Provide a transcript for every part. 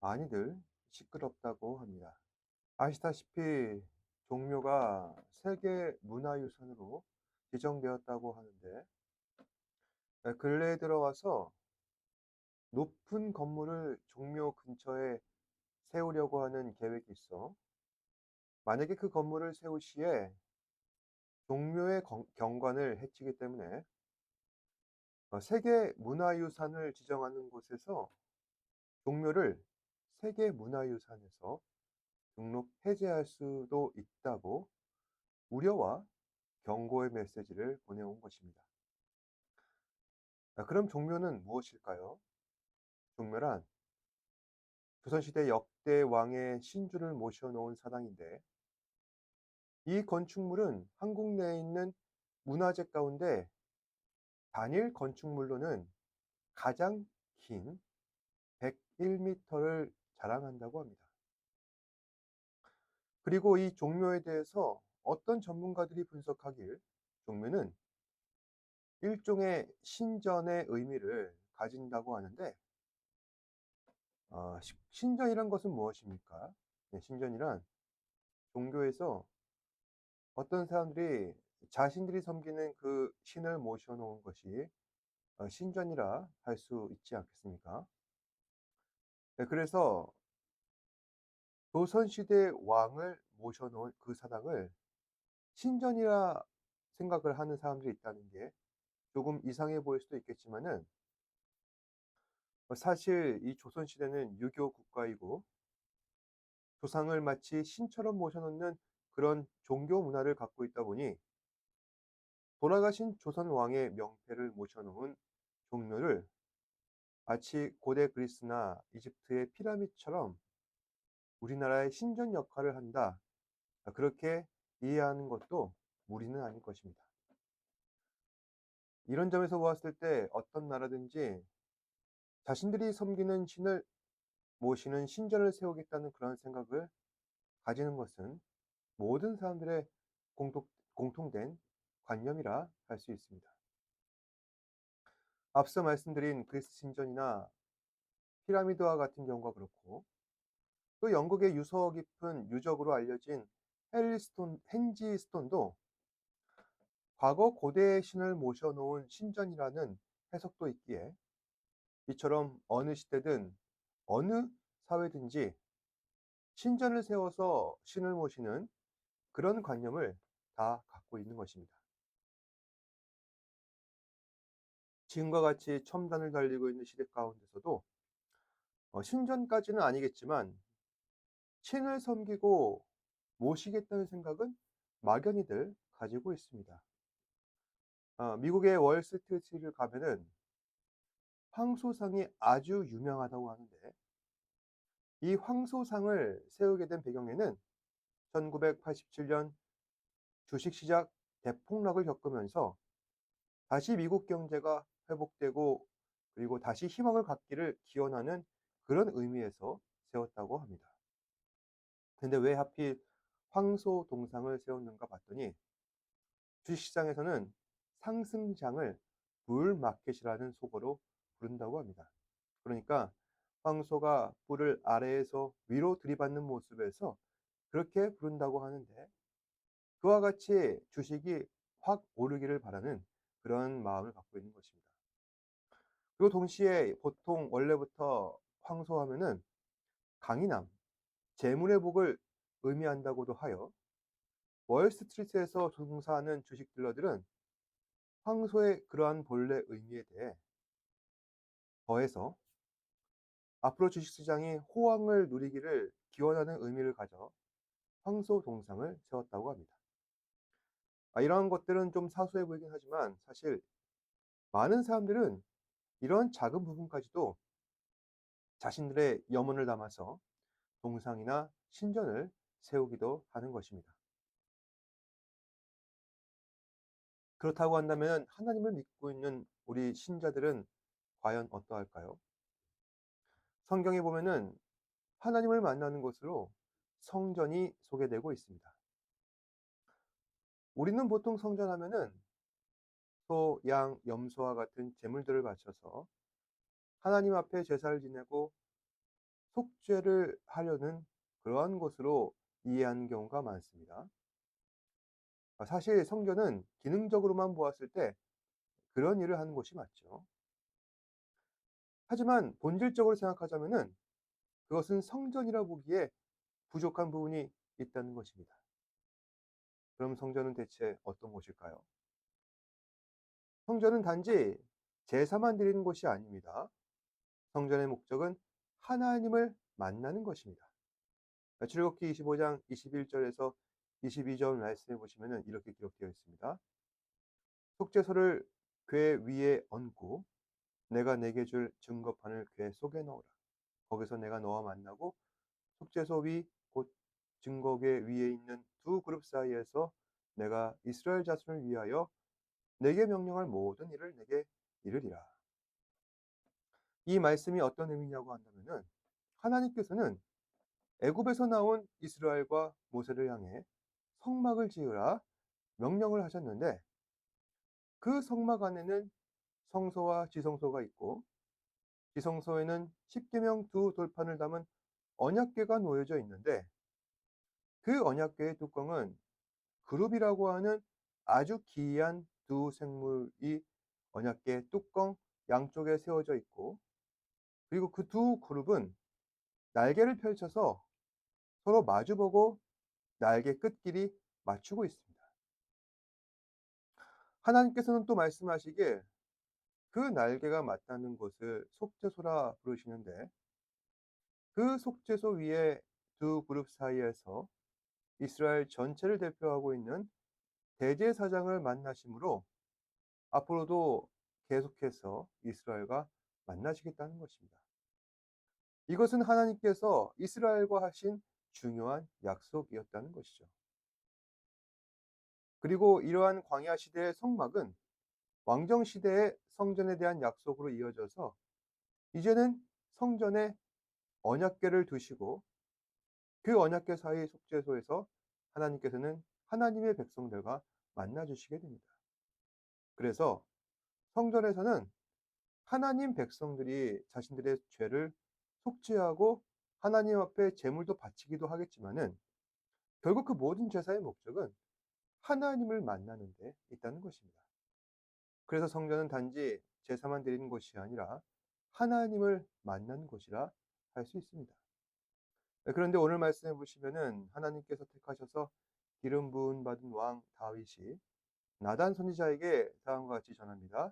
많이들 시끄럽다고 합니다. 아시다시피 종묘가 세계 문화유산으로 지정되었다고 하는데 근래에 들어와서 높은 건물을 종묘 근처에 세우려고 하는 계획이 있어 만약에 그 건물을 세울 시에 종묘의 경관을 해치기 때문에 세계 문화유산을 지정하는 곳에서 종묘를 세계 문화유산에서 등록 해제할 수도 있다고 우려와 경고의 메시지를 보내온 것입니다. 그럼 종묘는 무엇일까요? 종묘란 조선시대 역대 왕의 신주를 모셔놓은 사당인데 이 건축물은 한국 내에 있는 문화재 가운데 단일 건축물로는 가장 긴 101m를 자랑한다고 합니다. 그리고 이 종묘에 대해서 어떤 전문가들이 분석하길 종묘는 일종의 신전의 의미를 가진다고 하는데 신전이란 것은 무엇입니까? 네, 신전이란 종교에서 어떤 사람들이 자신들이 섬기는 그 신을 모셔놓은 것이 신전이라 할 수 있지 않겠습니까? 네, 그래서 조선시대 왕을 모셔놓은 그 사당을 신전이라 생각을 하는 사람들이 있다는 게 조금 이상해 보일 수도 있겠지만은 사실 이 조선시대는 유교 국가이고 조상을 마치 신처럼 모셔놓는 그런 종교 문화를 갖고 있다 보니 돌아가신 조선 왕의 명패를 모셔놓은 종묘를 마치 고대 그리스나 이집트의 피라미드처럼 우리나라의 신전 역할을 한다. 그렇게 이해하는 것도 무리는 아닐 것입니다. 이런 점에서 보았을 때 어떤 나라든지 자신들이 섬기는 신을 모시는 신전을 세우겠다는 그런 생각을 가지는 것은 모든 사람들의 공통된 관념이라 할 수 있습니다. 앞서 말씀드린 그리스 신전이나 피라미드와 같은 경우가 그렇고 또 영국의 유서 깊은 유적으로 알려진 헨지 스톤도 과거 고대의 신을 모셔놓은 신전이라는 해석도 있기에 이처럼 어느 시대든 어느 사회든지 신전을 세워서 신을 모시는 그런 관념을 다 갖고 있는 것입니다. 지금과 같이 첨단을 달리고 있는 시대 가운데서도 신전까지는 아니겠지만 신을 섬기고 모시겠다는 생각은 막연히들 가지고 있습니다. 미국의 월스트리트를 가면은 황소상이 아주 유명하다고 하는데 이 황소상을 세우게 된 배경에는 1987년 주식시장 대폭락을 겪으면서 다시 미국 경제가 회복되고 그리고 다시 희망을 갖기를 기원하는 그런 의미에서 세웠다고 합니다. 근데 왜 하필 황소 동상을 세웠는가 봤더니 주식시장에서는 상승장을 불마켓이라는 속어로 부른다고 합니다. 그러니까 황소가 뿔을 아래에서 위로 들이받는 모습에서 그렇게 부른다고 하는데 그와 같이 주식이 확 오르기를 바라는 그런 마음을 갖고 있는 것입니다. 그리고 동시에 보통 원래부터 황소하면은 강인함, 재물의 복을 의미한다고도 하여 월스트리트에서 종사하는 주식 딜러들은 황소의 그러한 본래 의미에 대해 더해서 앞으로 주식시장이 호황을 누리기를 기원하는 의미를 가져 황소 동상을 세웠다고 합니다. 이러한 것들은 좀 사소해 보이긴 하지만 사실 많은 사람들은 이런 작은 부분까지도 자신들의 염원을 담아서 동상이나 신전을 세우기도 하는 것입니다. 그렇다고 한다면 하나님을 믿고 있는 우리 신자들은 과연 어떠할까요? 성경에 보면은 하나님을 만나는 곳으로 성전이 소개되고 있습니다. 우리는 보통 성전하면은 소, 양, 염소와 같은 제물들을 바쳐서 하나님 앞에 제사를 지내고 속죄를 하려는 그러한 것으로 이해하는 경우가 많습니다. 사실 성전은 기능적으로만 보았을 때 그런 일을 하는 곳이 맞죠. 하지만 본질적으로 생각하자면은 그것은 성전이라 보기에 부족한 부분이 있다는 것입니다. 그럼 성전은 대체 어떤 곳일까요? 성전은 단지 제사만 드리는 곳이 아닙니다. 성전의 목적은 하나님을 만나는 것입니다. 출애굽기 25장 21절에서 22절 말씀해 보시면은 이렇게 기록되어 있습니다. 속죄소를 궤 위에 얹고 내가 내게 줄 증거판을 궤 속에 넣으라. 거기서 내가 너와 만나고 속죄소 위 곧 증거궤 위에 있는 두 그룹 사이에서 내가 이스라엘 자손을 위하여 내게 명령할 모든 일을 내게 이르리라. 이 말씀이 어떤 의미냐고 한다면은 하나님께서는 애굽에서 나온 이스라엘과 모세를 향해 성막을 지으라 명령을 하셨는데 그 성막 안에는 성소와 지성소가 있고 지성소에는 십계명 두 돌판을 담은 언약궤가 놓여져 있는데 그 언약궤의 뚜껑은 그룹이라고 하는 아주 기이한 두 생물이 언약궤 뚜껑 양쪽에 세워져 있고 그리고 그 두 그룹은 날개를 펼쳐서 서로 마주보고 날개 끝끼리 맞추고 있습니다. 하나님께서는 또 말씀하시길 그 날개가 맞닿는 곳을 속죄소라 부르시는데 그 속죄소 위에 두 그룹 사이에서 이스라엘 전체를 대표하고 있는 대제사장을 만나심으로 앞으로도 계속해서 이스라엘과 만나시겠다는 것입니다. 이것은 하나님께서 이스라엘과 하신 중요한 약속이었다는 것이죠. 그리고 이러한 광야 시대의 성막은 왕정 시대의 성전에 대한 약속으로 이어져서 이제는 성전에 언약궤를 두시고 그 언약궤 사이 속죄소에서 하나님께서는 하나님의 백성들과 만나 주시게 됩니다. 그래서 성전에서는 하나님 백성들이 자신들의 죄를 속죄하고 하나님 앞에 제물도 바치기도 하겠지만은 결국 그 모든 제사의 목적은 하나님을 만나는 데 있다는 것입니다. 그래서 성전은 단지 제사만 드리는 곳이 아니라 하나님을 만나는 곳이라 할 수 있습니다. 그런데 오늘 말씀해 보시면은 하나님께서 택하셔서 기름 부음 받은 왕 다윗이 나단 선지자에게 다음과 같이 전합니다.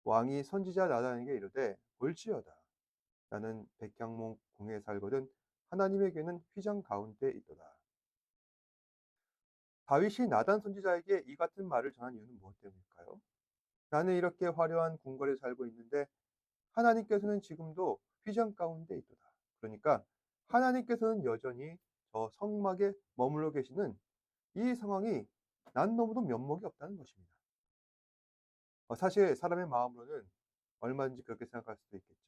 왕이 선지자 나단에게 이르되 볼지어다 나는 백향목 궁에 살거든 하나님의 궤는 휘장 가운데 있도다. 다윗이 나단 선지자에게 이 같은 말을 전한 이유는 무엇 때문일까요? 나는 이렇게 화려한 궁궐에 살고 있는데 하나님께서는 지금도 휘장 가운데 있도다. 그러니까 하나님께서는 여전히 저 성막에 머물러 계시는 이 상황이 난 너무도 면목이 없다는 것입니다. 사실 사람의 마음으로는 얼마든지 그렇게 생각할 수도 있겠죠.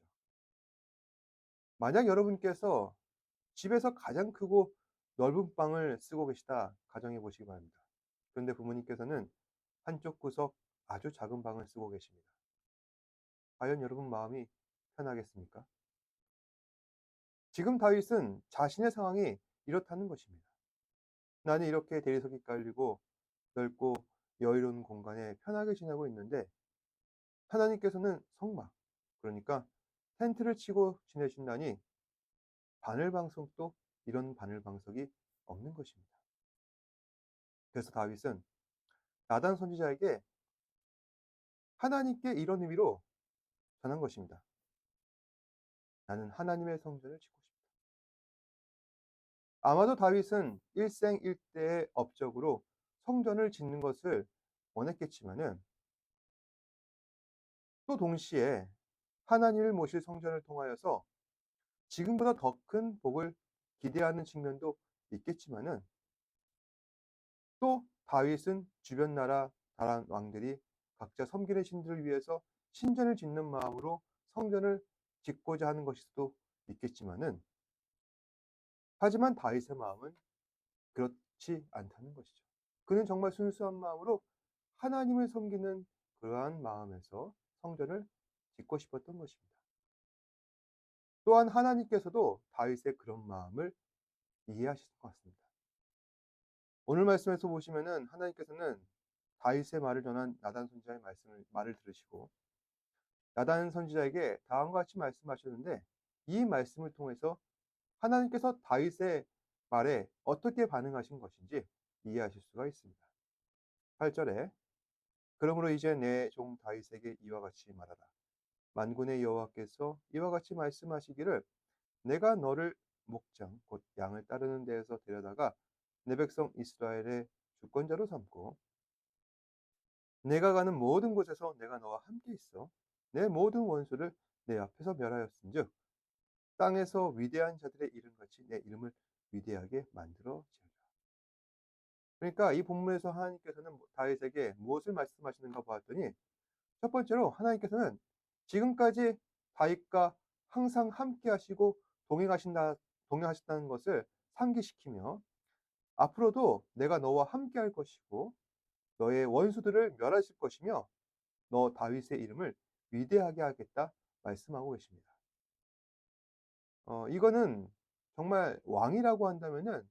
만약 여러분께서 집에서 가장 크고 넓은 방을 쓰고 계시다 가정해 보시기 바랍니다. 그런데 부모님께서는 한쪽 구석 아주 작은 방을 쓰고 계십니다. 과연 여러분 마음이 편하겠습니까? 지금 다윗은 자신의 상황이 이렇다는 것입니다. 나는 이렇게 대리석이 깔리고 넓고 여유로운 공간에 편하게 지내고 있는데 하나님께서는 성막, 그러니까 텐트를 치고 지내신다니 바늘방석도 이런 바늘방석이 없는 것입니다. 그래서 다윗은 나단 선지자에게 하나님께 이런 의미로 전한 것입니다. 나는 하나님의 성전을 짓고 싶다. 아마도 다윗은 일생일대의 업적으로 성전을 짓는 것을 원했겠지만은 또 동시에 하나님을 모실 성전을 통하여서 지금보다 더 큰 복을 기대하는 측면도 있겠지만은 또 다윗은 주변 나라 다른 왕들이 각자 섬기는 신들을 위해서 신전을 짓는 마음으로 성전을 짓고자 하는 것일 수도 있겠지만은 하지만 다윗의 마음은 그렇지 않다는 것이죠. 그는 정말 순수한 마음으로 하나님을 섬기는 그러한 마음에서 성전을 짓고 싶었던 것입니다. 또한 하나님께서도 다윗의 그런 마음을 이해하실 것 같습니다. 오늘 말씀에서 보시면은 하나님께서는 다윗의 말을 전한 나단 선지자의 말을 들으시고 나단 선지자에게 다음과 같이 말씀하셨는데, 이 말씀을 통해서 하나님께서 다윗의 말에 어떻게 반응하신 것인지 이해하실 수가 있습니다. 8 절에 "그러므로 이제 내 종 다윗에게 이와 같이 말하라. 만군의 여호와께서 이와 같이 말씀하시기를 내가 너를 목장 곧 양을 따르는 데에서 데려다가 내 백성 이스라엘의 주권자로 삼고 내가 가는 모든 곳에서 내가 너와 함께 있어 내 모든 원수를 내 앞에서 멸하였은즉 땅에서 위대한 자들의 이름같이 내 이름을 위대하게 만들어 지으라." 그러니까 이 본문에서 하나님께서는 다윗에게 무엇을 말씀하시는가 보았더니, 첫 번째로 하나님께서는 지금까지 다윗과 항상 함께 하시고 동행하신다는 것을 상기시키며, 앞으로도 내가 너와 함께 할 것이고 너의 원수들을 멸하실 것이며 너 다윗의 이름을 위대하게 하겠다 말씀하고 계십니다. 이거는 정말 왕이라고 한다면은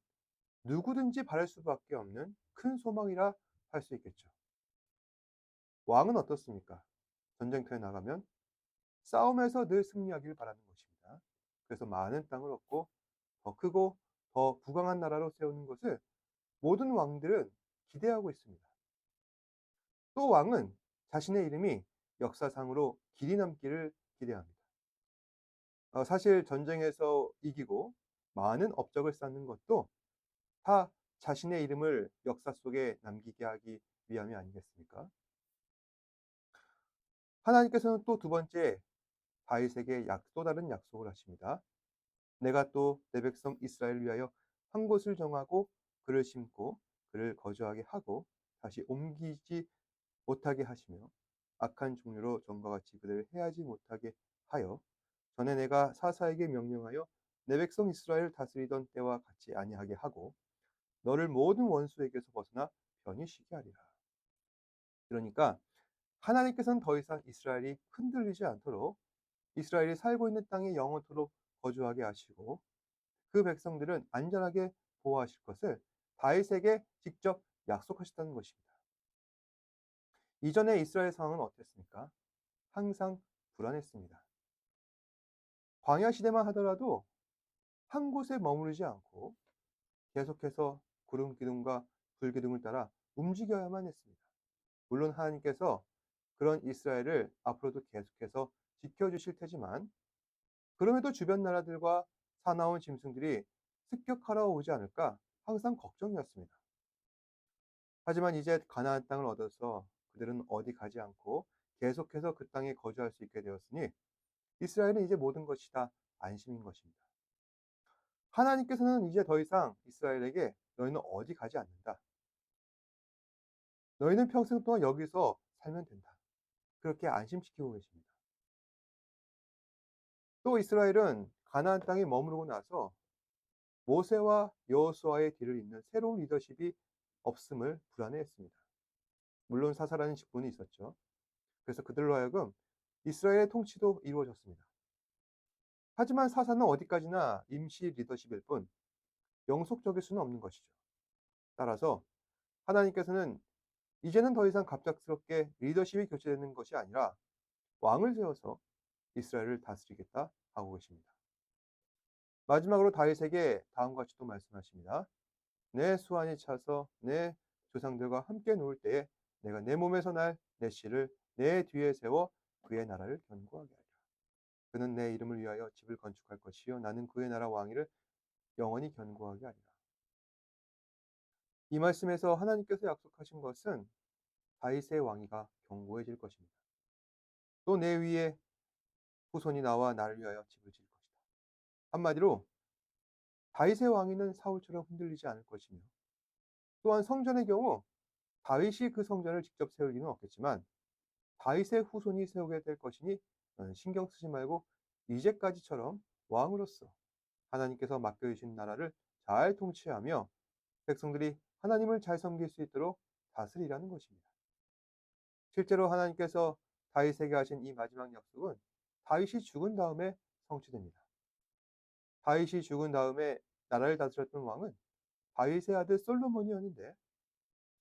누구든지 바랄 수밖에 없는 큰 소망이라 할 수 있겠죠. 왕은 어떻습니까? 전쟁터에 나가면 싸움에서 늘 승리하길 바라는 것입니다. 그래서 많은 땅을 얻고 더 크고 더 부강한 나라로 세우는 것을 모든 왕들은 기대하고 있습니다. 또 왕은 자신의 이름이 역사상으로 길이 남기를 기대합니다. 사실 전쟁에서 이기고 많은 업적을 쌓는 것도 다 자신의 이름을 역사 속에 남기게 하기 위함이 아니겠습니까? 하나님께서는 또 두 번째 다윗에게 또 다른 약속을 하십니다. "내가 또 내 백성 이스라엘을 위하여 한 곳을 정하고 그를 심고 그를 거주하게 하고 다시 옮기지 못하게 하시며 악한 종류로 전과 같이 그들을 해하지 못하게 하여 전에 내가 사사에게 명령하여 내 백성 이스라엘을 다스리던 때와 같이 아니하게 하고 너를 모든 원수에게서 벗어나 편히 쉬게 하리라." 그러니까 하나님께서는 더 이상 이스라엘이 흔들리지 않도록 이스라엘이 살고 있는 땅에 영원토록 거주하게 하시고 그 백성들은 안전하게 보호하실 것을 다윗에게 직접 약속하셨다는 것입니다. 이전에 이스라엘 상황은 어땠습니까? 항상 불안했습니다. 광야 시대만 하더라도 한 곳에 머무르지 않고 계속해서 구름 기둥과 불 기둥을 따라 움직여야만 했습니다. 물론 하나님께서 그런 이스라엘을 앞으로도 계속해서 지켜주실 테지만, 그럼에도 주변 나라들과 사나운 짐승들이 습격하러 오지 않을까 항상 걱정이었습니다. 하지만 이제 가나안 땅을 얻어서 그들은 어디 가지 않고 계속해서 그 땅에 거주할 수 있게 되었으니 이스라엘은 이제 모든 것이 다 안심인 것입니다. 하나님께서는 이제 더 이상 이스라엘에게 "너희는 어디 가지 않는다. 너희는 평생 동안 여기서 살면 된다." 그렇게 안심시키고 계십니다. 또 이스라엘은 가나안 땅에 머무르고 나서 모세와 여호수아의 뒤를 잇는 새로운 리더십이 없음을 불안해했습니다. 물론 사사라는 직분이 있었죠. 그래서 그들로 하여금 이스라엘의 통치도 이루어졌습니다. 하지만 사사는 어디까지나 임시 리더십일 뿐 영속적일 수는 없는 것이죠. 따라서 하나님께서는 이제는 더 이상 갑작스럽게 리더십이 교체되는 것이 아니라 왕을 세워서 이스라엘을 다스리겠다 하고 계십니다. 마지막으로 다윗에게 다음과 같이 또 말씀하십니다. "내 수완이 차서 내 조상들과 함께 누울 때에 내가 내 몸에서 날 내 씨를 내 뒤에 세워 그의 나라를 견고하게 하리라. 그는 내 이름을 위하여 집을 건축할 것이요 나는 그의 나라 왕위를 영원히 견고하게 하리라." 이 말씀에서 하나님께서 약속하신 것은 다윗의 왕위가 견고해질 것입니다. 또 내 위에 후손이 나와 나를 위하여 집을 지을 것이다. 한마디로 다윗의 왕위는 사울처럼 흔들리지 않을 것이며, 또한 성전의 경우 다윗이 그 성전을 직접 세울 리는 없겠지만 다윗의 후손이 세우게 될 것이니 너는 신경 쓰지 말고 이제까지처럼 왕으로서 하나님께서 맡겨주신 나라를 잘 통치하며 백성들이 하나님을 잘 섬길 수 있도록 다스리라는 것입니다. 실제로 하나님께서 다윗에게 하신 이 마지막 약속은 다윗이 죽은 다음에 성취됩니다. 다윗이 죽은 다음에 나라를 다스렸던 왕은 다윗의 아들 솔로몬이었는데,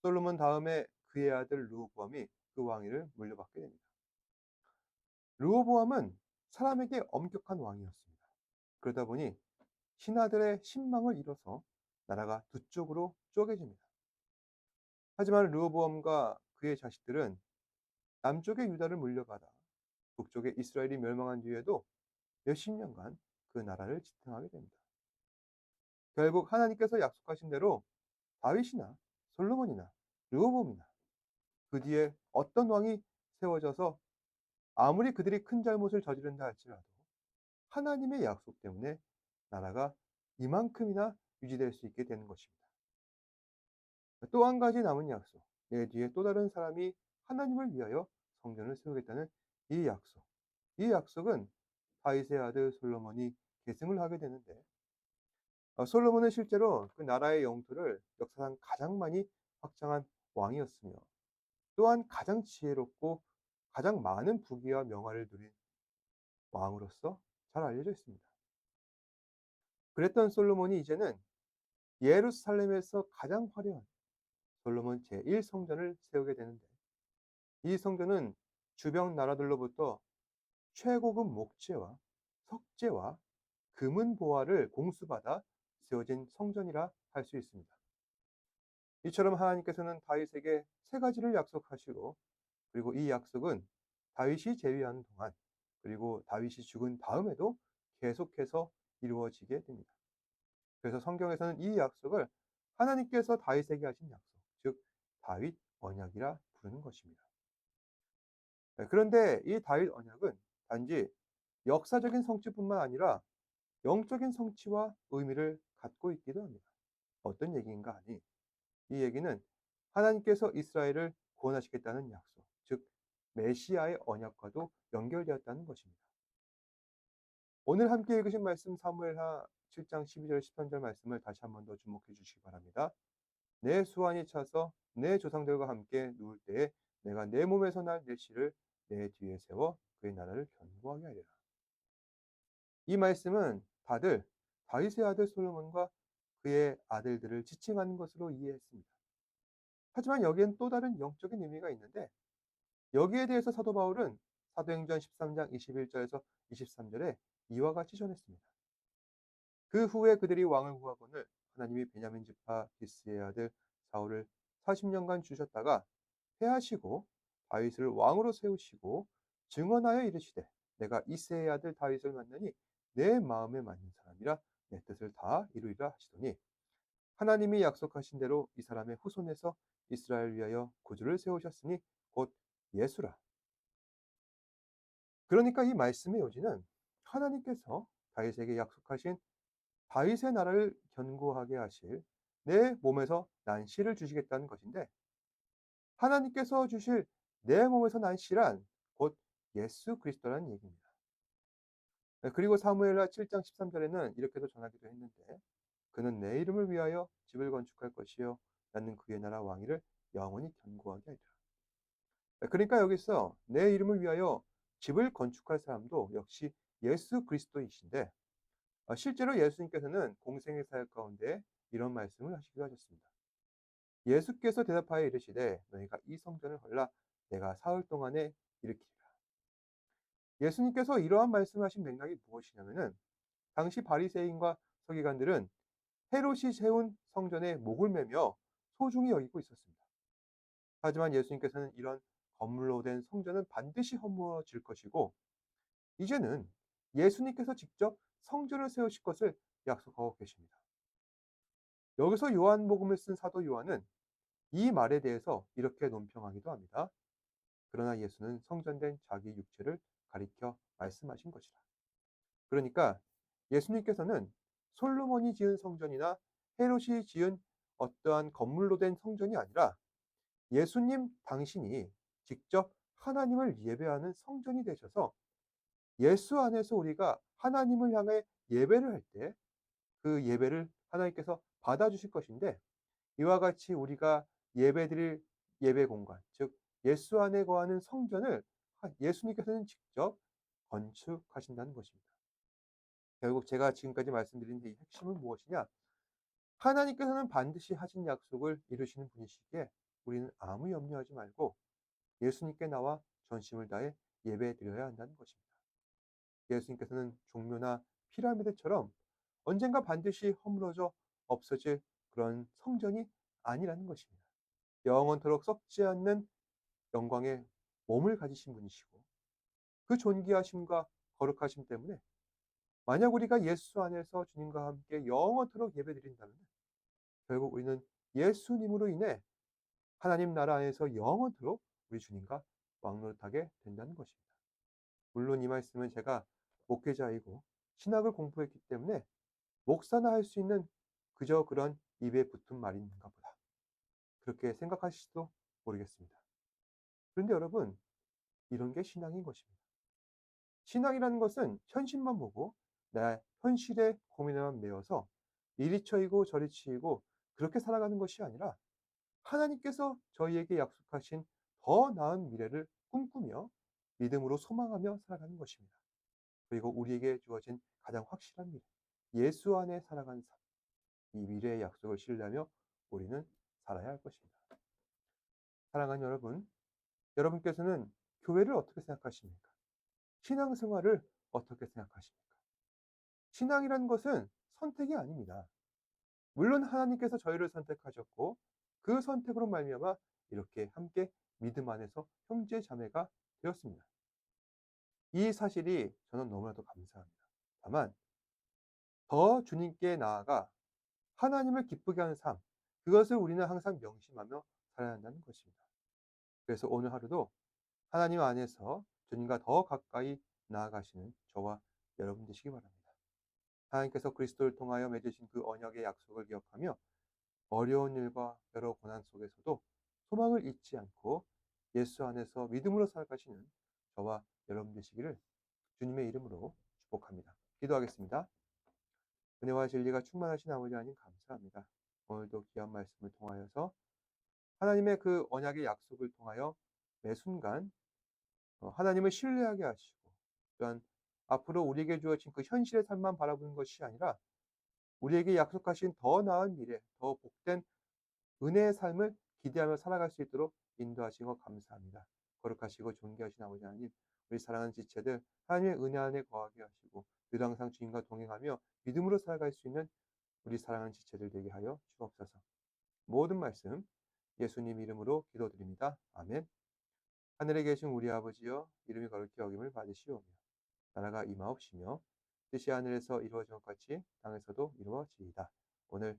솔로몬 다음에 그의 아들 르호보암이 그 왕위를 물려받게 됩니다. 르호보암은 사람에게 엄격한 왕이었습니다. 그러다 보니 신하들의 신망을 잃어서 나라가 두 쪽으로 쪼개집니다. 하지만 르호보암과 그의 자식들은 남쪽의 유다를 물려받아 북쪽의 이스라엘이 멸망한 뒤에도 몇십 년간 그 나라를 지탱하게 됩니다. 결국 하나님께서 약속하신 대로 다윗이나 솔로몬이나 르호보암이나 그 뒤에 어떤 왕이 세워져서 아무리 그들이 큰 잘못을 저지른다 할지라도 하나님의 약속 때문에 나라가 이만큼이나 유지될 수 있게 되는 것입니다. 또 한 가지 남은 약속, 내 뒤에 또 다른 사람이 하나님을 위하여 성전을 세우겠다는 이 약속. 이 약속은 다윗의 아들 솔로몬이 계승을 하게 되는데, 솔로몬은 실제로 그 나라의 영토를 역사상 가장 많이 확장한 왕이었으며, 또한 가장 지혜롭고 가장 많은 부귀와 명화를 누린 왕으로서 잘 알려져 있습니다. 그랬던 솔로몬이 이제는 예루살렘에서 가장 화려한 솔로몬 제1성전을 세우게 되는데, 이 성전은 주변 나라들로부터 최고급 목재와 석재와 금은 보화를 공수받아 세워진 성전이라 할 수 있습니다. 이처럼 하나님께서는 다윗에게 세 가지를 약속하시고, 그리고 이 약속은 다윗이 재위하는 동안, 그리고 다윗이 죽은 다음에도 계속해서 이루어지게 됩니다. 그래서 성경에서는 이 약속을 하나님께서 다윗에게 하신 약속, 즉 다윗 언약이라 부르는 것입니다. 그런데 이 다윗 언약은 단지 역사적인 성취뿐만 아니라 영적인 성취와 의미를 갖고 있기도 합니다. 어떤 얘기인가 하니, 이 얘기는 하나님께서 이스라엘을 구원하시겠다는 약속, 즉 메시아의 언약과도 연결되었다는 것입니다. 오늘 함께 읽으신 말씀 사무엘하 7장 12절 13절 말씀을 다시 한 번 더 주목해 주시기 바랍니다. 내 수완이 차서 내 조상들과 함께 누울 때에 내가 내 몸에서 날 내 씨를 내 뒤에 세워 그의 나라를 견고하게 하리라. 이 말씀은 다들 다윗의 아들 솔로몬과 그의 아들들을 지칭하는 것으로 이해했습니다. 하지만 여기엔 또 다른 영적인 의미가 있는데, 여기에 대해서 사도 바울은 사도행전 13장 21절에서 23절에 이와 같이 전했습니다. 그 후에 그들이 왕을 구하거늘 하나님이 베냐민 지파 기스의 아들 사울을 40년간 주셨다가 패하시고 다윗을 왕으로 세우시고 증언하여 이르시되 내가 이새의 아들 다윗을 만나니 내 마음에 맞는 사람이라 내 뜻을 다 이루리라 하시더니, 하나님이 약속하신 대로 이 사람의 후손에서 이스라엘 위하여 구주를 세우셨으니 곧 예수라. 그러니까 이 말씀의 요지는 하나님께서 다윗에게 약속하신 다윗의 나라를 견고하게 하실 내 몸에서 난 씨를 주시겠다는 것인데, 하나님께서 주실 내 몸에서 난 씨란 곧 예수 그리스도라는 얘기입니다. 그리고 사무엘하 7장 13절에는 이렇게도 전하기도 했는데, 그는 내 이름을 위하여 집을 건축할 것이요 나는 그의 나라 왕위를 영원히 견고하게 하리라. 그러니까 여기서 내 이름을 위하여 집을 건축할 사람도 역시 예수 그리스도이신데, 실제로 예수님께서는 공생의 사역 가운데 이런 말씀을 하시기도 하셨습니다. 예수께서 대답하여 이르시되 너희가 이 성전을 헐라 내가 사흘 동안에 일으키리라. 예수님께서 이러한 말씀을 하신 맥락이 무엇이냐면은, 당시 바리새인과 서기관들은 헤롯이 세운 성전에 목을 매며 소중히 여기고 있었습니다. 하지만 예수님께서는 이런 건물로 된 성전은 반드시 허무어질 것이고, 이제는 예수님께서 직접 성전을 세우실 것을 약속하고 계십니다. 여기서 요한복음을 쓴 사도 요한은 이 말에 대해서 이렇게 논평하기도 합니다. 그러나 예수는 성전된 자기 육체를 가리켜 말씀하신 것이라. 그러니까 예수님께서는 솔로몬이 지은 성전이나 헤롯이 지은 어떠한 건물로 된 성전이 아니라 예수님 당신이 직접 하나님을 예배하는 성전이 되셔서 예수 안에서 우리가 하나님을 향해 예배를 할 때 그 예배를 하나님께서 받아주실 것인데, 이와 같이 우리가 예배드릴 예배 공간, 즉 예수 안에 거하는 성전을 예수님께서는 직접 건축하신다는 것입니다. 결국 제가 지금까지 말씀드린 이 핵심은 무엇이냐? 하나님께서는 반드시 하신 약속을 이루시는 분이시기에 우리는 아무 염려하지 말고 예수님께 나와 전심을 다해 예배드려야 한다는 것입니다. 예수님께서는 종묘나 피라미드처럼 언젠가 반드시 허물어져 없어질 그런 성전이 아니라는 것입니다. 영원토록 썩지 않는 영광의 몸을 가지신 분이시고 그 존귀하심과 거룩하심 때문에 만약 우리가 예수 안에서 주님과 함께 영원토록 예배드린다면 결국 우리는 예수님으로 인해 하나님 나라 안에서 영원토록 우리 주님과 왕노릇하게 된다는 것입니다. 물론 이 말씀은 제가 목회자이고 신학을 공부했기 때문에 목사나 할 수 있는 그저 그런 입에 붙은 말인가 보다. 그렇게 생각하실지도 모르겠습니다. 그런데 여러분, 이런 게 신앙인 것입니다. 신앙이라는 것은 현실만 보고 내 현실의 고민에만 매여서 이리 쳐이고 저리 치이고 그렇게 살아가는 것이 아니라 하나님께서 저희에게 약속하신 더 나은 미래를 꿈꾸며 믿음으로 소망하며 살아가는 것입니다. 그리고 우리에게 주어진 가장 확실한 미래, 예수 안에 살아가는 삶, 이 미래의 약속을 신뢰하며 우리는 살아야 할 것입니다. 사랑하는 여러분, 여러분께서는 교회를 어떻게 생각하십니까? 신앙생활을 어떻게 생각하십니까? 신앙이라는 것은 선택이 아닙니다. 물론 하나님께서 저희를 선택하셨고 그 선택으로 말미암아 이렇게 함께 믿음 안에서 형제 자매가 되었습니다. 이 사실이 저는 너무나도 감사합니다. 다만 더 주님께 나아가 하나님을 기쁘게 하는 삶, 그것을 우리는 항상 명심하며 살아야 한다는 것입니다. 그래서 오늘 하루도 하나님 안에서 주님과 더 가까이 나아가시는 저와 여러분 되시기 바랍니다. 하나님께서 그리스도를 통하여 맺으신 그 언약의 약속을 기억하며 어려운 일과 여러 고난 속에서도 소망을 잊지 않고 예수 안에서 믿음으로 살아가시는 저와 여러분 되시기를 주님의 이름으로 축복합니다. 기도하겠습니다. 은혜와 진리가 충만하신 아버지 하나님 감사합니다. 오늘도 귀한 말씀을 통하여서 하나님의 그 언약의 약속을 통하여 매 순간 하나님을 신뢰하게 하시고 또한 앞으로 우리에게 주어진 그 현실의 삶만 바라보는 것이 아니라 우리에게 약속하신 더 나은 미래, 더 복된 은혜의 삶을 기대하며 살아갈 수 있도록 인도하신 것 감사합니다. 거룩하시고 존귀하신 아버지 하나님, 우리 사랑하는 지체들 하나님의 은혜 안에 거하게 하시고 늘 항상 주님과 동행하며 믿음으로 살아갈 수 있는 우리 사랑하는 지체들 되게 하여 주옵소서. 모든 말씀 예수님 이름으로 기도드립니다. 아멘. 하늘에 계신 우리 아버지여, 이름이 거룩히 여김을 받으시오며 나라가 임하옵시며 뜻이 하늘에서 이루어진 것 같이 땅에서도 이루어지이다. 오늘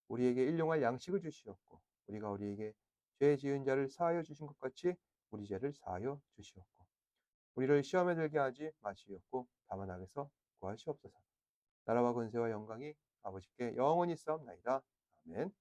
우리에게 일용할 양식을 주시옵고 우리가 우리에게 죄 지은 자를 사하여 주신 것 같이 우리 죄를 사하여 주시옵고 우리를 시험에 들게 하지 마시옵고 다만 악에서 구하시옵소서. 나라와 권세와 영광이 아버지께 영원히 싸움나이다. 아멘.